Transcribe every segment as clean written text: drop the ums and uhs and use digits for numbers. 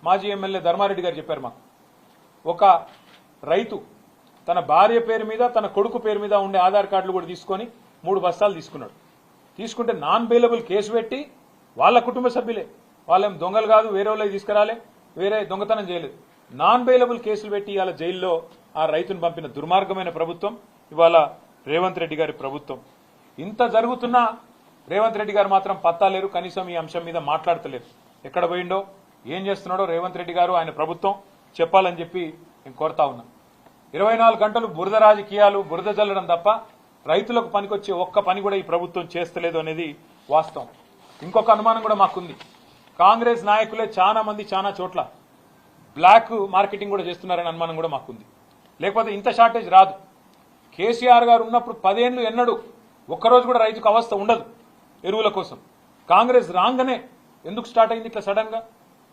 మాజీ ఎమ్మెల్యే ధర్మారెడ్డి గారు చెప్పారు మాకు. ఒక రైతు తన భార్య పేరు మీద తన కొడుకు పేరు మీద ఉండే ఆధార్ కార్డులు కూడా తీసుకొని 3 బస్తాలు తీసుకున్నాడు. తీసుకుంటే నాన్ బెయిలబుల్ కేసు పెట్టి వాళ్ళ కుటుంబ సభ్యులే, వాళ్ళేం దొంగలు కాదు, వేరే వాళ్ళకి తీసుకురాలే, వేరే దొంగతనం చేయలేదు, నాన్ బెయిలబుల్ కేసులు పెట్టి ఇవాళ జైల్లో ఆ రైతును పంపిన దుర్మార్గమైన ప్రభుత్వం ఇవాళ రేవంత్ రెడ్డి గారి ప్రభుత్వం. ఇంత జరుగుతున్నా రేవంత్ రెడ్డి గారు మాత్రం పత్తా లేరు, కనీసం ఈ అంశం మీద మాట్లాడతలేరు. ఎక్కడ పోయిండో ఏం చేస్తున్నాడో రేవంత్ రెడ్డి గారు ఆయన ప్రభుత్వం చెప్పాలని చెప్పి నేను కోరుతా ఉన్నా. 24 గంటలు బురద రాజకీయాలు, బురద జల్లడం తప్ప రైతులకు పనికొచ్చే ఒక్క పని కూడా ఈ ప్రభుత్వం చేస్తలేదు అనేది వాస్తవం. ఇంకొక అనుమానం కూడా మాకుంది. కాంగ్రెస్ నాయకులే చాలా మంది చాలా చోట్ల బ్లాక్ మార్కెటింగ్ కూడా చేస్తున్నారనే అనుమానం కూడా మాకుంది. లేకపోతే ఇంత షార్టేజ్ రాదు. కేసీఆర్ గారు ఉన్నప్పుడు 10 ఏళ్లు ఎన్నడూ ఒక్కరోజు కూడా రైతుకు అవస్థ ఉండదు ఎరువుల కోసం. కాంగ్రెస్ రాగానే ఎందుకు స్టార్ట్ అయింది ఇట్లా సడన్ గా?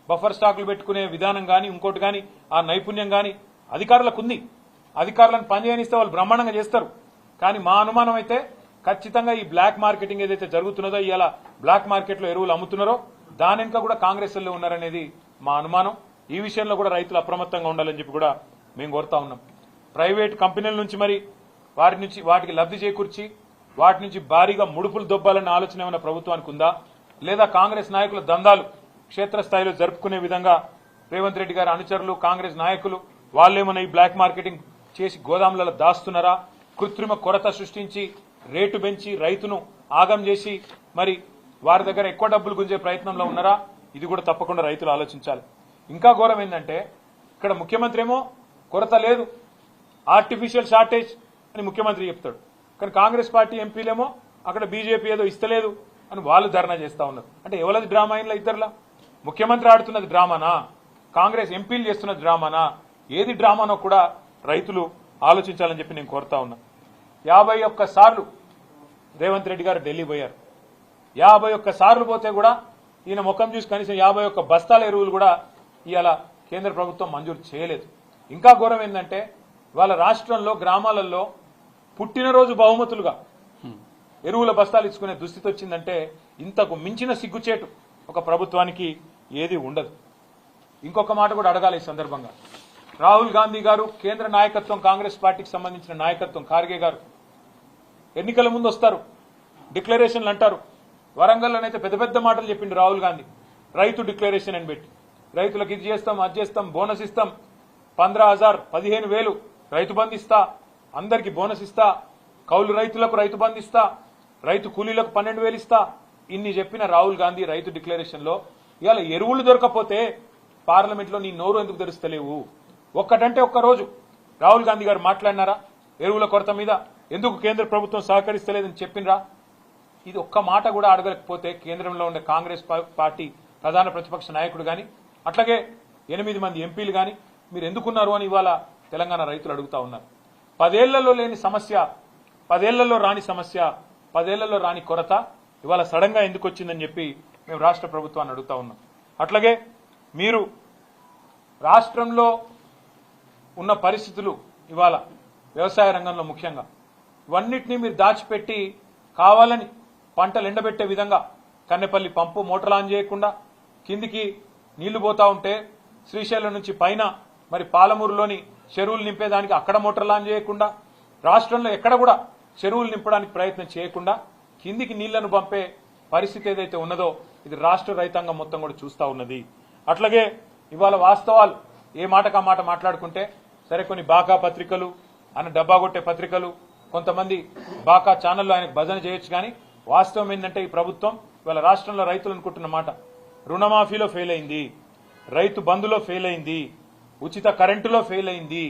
బఫర్ స్టాకులు పెట్టుకునే విధానం కానీ ఇంకోటి కానీ ఆ నైపుణ్యం కానీ అధికారులకు ఉంది. అధికారులను పనిచేయనిస్తే వాళ్ళు బ్రహ్మాండంగా చేస్తారు. కానీ మా అనుమానం అయితే ఖచ్చితంగా ఈ బ్లాక్ మార్కెటింగ్ ఏదైతే జరుగుతున్నదో, ఇవాళ బ్లాక్ మార్కెట్లో ఎరువులు అమ్ముతున్నారో దాని వెనుక కూడా కాంగ్రెస్ వాళ్ళు ఉన్నారనేది మా అనుమానం. ఈ విషయంలో కూడా రైతులు అప్రమత్తంగా ఉండాలని చెప్పి కూడా మేము కోరుతా ఉన్నాం. ప్రైవేట్ కంపెనీల నుంచి మరి వాటికి లబ్ధి చేకూర్చి వాటి నుంచి భారీగా ముడుపులు దొబ్బాలన్న ఆలోచన ఏమైనా ప్రభుత్వానికి ఉందా? లేదా కాంగ్రెస్ నాయకుల దందాలు క్షేత్రస్థాయిలో జరుపుకునే విధంగా రేవంత్ రెడ్డి గారి అనుచరులు, కాంగ్రెస్ నాయకులు వాళ్ళేమన్నా ఈ బ్లాక్ మార్కెటింగ్ చేసి గోదాములలో దాస్తున్నారా? కృత్రిమ కొరత సృష్టించి రేటు పెంచి రైతును ఆగం చేసి మరి వారి దగ్గర ఎక్కువ డబ్బులు గుంజే ప్రయత్నంలో ఉన్నారా? ఇది కూడా తప్పకుండా రైతులు ఆలోచించాలి. ఇంకా ఘోరం ఏంటంటే ఇక్కడ ముఖ్యమంత్రి ఏమో కొరత లేదు, ఆర్టిఫిషియల్ షార్టేజ్ అని ముఖ్యమంత్రి చెప్తాడు. కానీ కాంగ్రెస్ పార్టీ ఎంపీలేమో అక్కడ బీజేపీ ఏదో ఇస్తలేదు అని వాళ్ళు ధర్నా చేస్తా ఉన్నారు. అంటే ఎవరది డ్రామా అయినా ఇద్దరులా? ముఖ్యమంత్రి ఆడుతున్నది డ్రామానా? కాంగ్రెస్ ఎంపీలు చేస్తున్నది డ్రామానా? ఏది డ్రామానో కూడా రైతులు ఆలోచించాలని చెప్పి నేను కోరుతా ఉన్నా. 51 సార్లు రేవంత్ రెడ్డి గారు ఢిల్లీ పోయారు. 51 సార్లు పోతే కూడా ఈయన ముఖం చూసి కనీసం 51 బస్తాల ఎరువులు కూడా ఇవాళ కేంద్ర ప్రభుత్వం మంజూరు చేయలేదు. ఇంకా ఘోరం ఏంటంటే వాళ్ళ రాష్ట్రంలో గ్రామాలలో పుట్టినరోజు బహుమతులుగా ఎరువుల బస్తాలు ఇచ్చుకునే దుస్థితి వచ్చిందంటే ఇంతకు మించిన సిగ్గుచేటు ఒక ప్రభుత్వానికి ఏది ఉండదు. ఇంకొక మాట కూడా అడగాలి ఈ సందర్భంగా. రాహుల్ గాంధీ గారు, కేంద్ర నాయకత్వం, కాంగ్రెస్ పార్టీకి సంబంధించిన నాయకత్వం, ఖార్గే గారు ఎన్నికల ముందు వస్తారు, డిక్లరేషన్లు అంటారు. వరంగల్లోనైతే పెద్ద పెద్ద మాటలు చెప్పిండు రాహుల్ గాంధీ. రైతు డిక్లరేషన్ అని పెట్టి రైతులకు ఇది చేస్తాం, అది చేస్తాం, బోనస్ ఇస్తాం, 15,000 15,000 రైతు బంధు ఇస్తా, అందరికి బోనస్ ఇస్తా, కౌలు రైతులకు రైతు బంధు ఇస్తా, రైతు కూలీలకు 12,000 ఇస్తా. ఇన్ని చెప్పిన రాహుల్ గాంధీ రైతు డిక్లరేషన్ లో ఇవాళ ఎరువులు దొరకపోతే పార్లమెంట్ లో నీ నోరు ఎందుకు తెరుస్తలేవు? ఒక్కటంటే ఒక్క రోజు రాహుల్ గాంధీ గారు మాట్లాడినారా? ఎరువుల కొరత మీద ఎందుకు కేంద్ర ప్రభుత్వం సహకరిస్తలేదని చెప్పినరా? ఇది ఒక్క మాట కూడా అడగలేకపోతే కేంద్రంలో ఉండే కాంగ్రెస్ పార్టీ ప్రధాన ప్రతిపక్ష నాయకుడు గాని అట్లాగే 8 మంది ఎంపీలు గాని మీరు ఎందుకున్నారు అని ఇవాళ తెలంగాణ రైతులు అడుగుతా ఉన్నారు. 10 ఏళ్లలో లేని సమస్య, 10 ఏళ్లలో రాని సమస్య, 10 ఏళ్లలో రాని కొరత ఇవాళ సడన్ గా ఎందుకు వచ్చిందని చెప్పి మేము రాష్ట్ర ప్రభుత్వాన్ని అడుగుతా ఉన్నాం. అట్లాగే మీరు రాష్ట్రంలో ఉన్న పరిస్థితులు ఇవాళ వ్యవసాయ రంగంలో ముఖ్యంగా ఇవన్నిటినీ మీరు దాచిపెట్టి కావాలని పంటలు ఎండబెట్టే విధంగా కన్నెపల్లి పంపు మోటార్లు ఆన్ చేయకుండా కిందికి నీళ్లు పోతా ఉంటే శ్రీశైలం నుంచి పైన మరి పాలమూరులోని చెరువులు నింపేదానికి అక్కడ మోటార్లు ఆన్ చేయకుండా రాష్ట్రంలో ఎక్కడ కూడా చెరువులు నింపడానికి ప్రయత్నం చేయకుండా కిందికి నీళ్లను పంపే పరిస్థితి ఏదైతే ఉన్నదో ఇది రాష్ట్ర రైతాంగం మొత్తం కూడా చూస్తా ఉన్నది. అట్లాగే ఇవాళ వాస్తవాలు ఏ మాటకా మాట మాట్లాడుకుంటే సరే కొన్ని బాకా పత్రికలు ఆయన డబ్బా కొట్టే పత్రికలు కొంతమంది బాకా ఛానల్లో ఆయనకు భజన చేయొచ్చు. కానీ వాస్తవం ఏంటంటే ఈ ప్రభుత్వం ఇవాళ రాష్ట్రంలో రైతులు అనుకుంటున్న మాట రుణమాఫీలో ఫెయిల్ అయింది, రైతు బంధులో ఫెయిల్ అయింది, ఉచిత కరెంటులో ఫెయిల్ అయింది,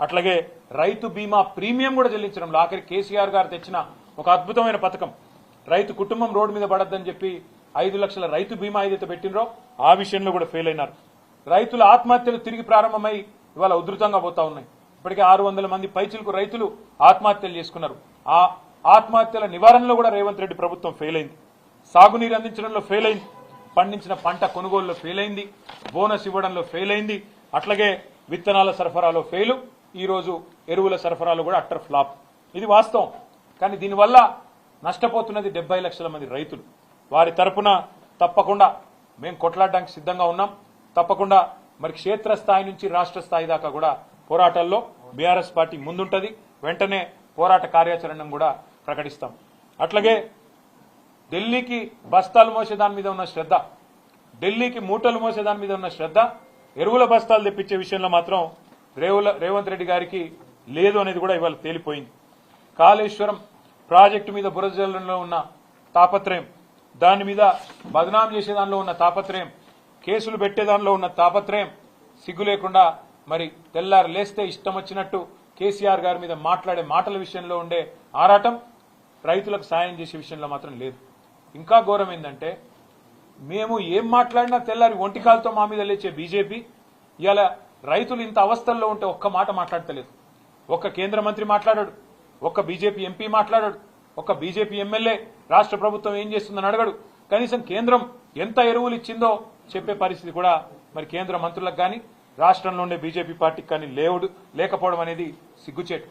అట్లాగే రైతు బీమా ప్రీమియం కూడా చెల్లించడంలో ఆఖరి కేసీఆర్ గారు తెచ్చిన ఒక అద్భుతమైన పథకం రైతు కుటుంబం రోడ్డు మీద పడద్దని చెప్పి 5 లక్షల రైతు బీమా ఏదైతే పెట్టినరో ఆ విషయంలో కూడా ఫెయిల్ అయినారు. రైతుల ఆత్మహత్యలు తిరిగి ప్రారంభమై ఇవాళ ఉధృతంగా పోతా ఉన్నాయి. ఇప్పటికే 600 మంది పైచిలకు రైతులు ఆత్మహత్యలు చేసుకున్నారు. ఆ ఆత్మహత్యల నివారణలో కూడా రేవంత్ రెడ్డి ప్రభుత్వం ఫెయిల్ అయింది. సాగునీరు అందించడంలో ఫెయిల్ అయింది, పండించిన పంట కొనుగోలులో ఫెయిల్ అయింది, బోనస్ ఇవ్వడంలో ఫెయిల్ అయింది, అట్లాగే విత్తనాల సరఫరాలో ఫెయిల్, ఈ రోజు ఎరువుల సరఫరాలో కూడా అట్టర్ ఫ్లాప్. ఇది వాస్తవం. కానీ దీనివల్ల నష్టపోతున్నది 70 లక్షల మంది రైతులు. వారి తరపున తప్పకుండా మేము కొట్లాడడానికి సిద్ధంగా ఉన్నాం. తప్పకుండా మరి క్షేత్రస్థాయి నుంచి రాష్ట్ర స్థాయి దాకా కూడా పోరాటాల్లో బీఆర్ఎస్ పార్టీ ముందుంటది. వెంటనే పోరాట కార్యాచరణను కూడా ప్రకటిస్తాం. అట్లాగే ఢిల్లీకి బస్తాలు మోసే దాని మీద ఉన్న శ్రద్ధ, ఢిల్లీకి మూటలు మోసే దాని మీద ఉన్న శ్రద్ధ, ఎరువుల బస్తాలు తెప్పించే విషయంలో మాత్రం రేవంత్ రెడ్డి గారికి లేదు అనేది కూడా ఇవాళ తేలిపోయింది. కాళేశ్వరం ప్రాజెక్టు మీద బురదజల్లంలో ఉన్న తాపత్రయం, దాని మీద బదనాం చేసే దానిలో ఉన్న తాపత్రయం, కేసులు పెట్టే దానిలో ఉన్న తాపత్రయం, సిగ్గు లేకుండా మరి తెల్లారు లేస్తే ఇష్టం వచ్చినట్టు కేసీఆర్ గారి మీద మాట్లాడే మాటల విషయంలో ఉండే ఆరాటం రైతులకు సాయం చేసే విషయంలో మాత్రం లేదు. ఇంకా ఘోరం ఏంటంటే మేము ఏం మాట్లాడినా తెల్లారి ఒంటికాలతో మా మీద లేచే బీజేపీ ఇవాళ రైతులు ఇంత అవస్థల్లో ఉంటే ఒక్క మాట మాట్లాడతలేదు. ఒక్క కేంద్ర మంత్రి మాట్లాడాడు, ఒక్క బీజేపీ ఎంపీ మాట్లాడాడు, ఒక్క బీజేపీ ఎమ్మెల్యే రాష్ట్ర ప్రభుత్వం ఏం చేస్తుందని అడగడు. కనీసం కేంద్రం ఎంత ఎరువులు ఇచ్చిందో చెప్పే పరిస్థితి కూడా మరి కేంద్ర మంత్రులకు కానీ రాష్ట్రంలో ఉండే బీజేపీ పార్టీకి కానీ లేకపోవడం అనేది సిగ్గుచేటు.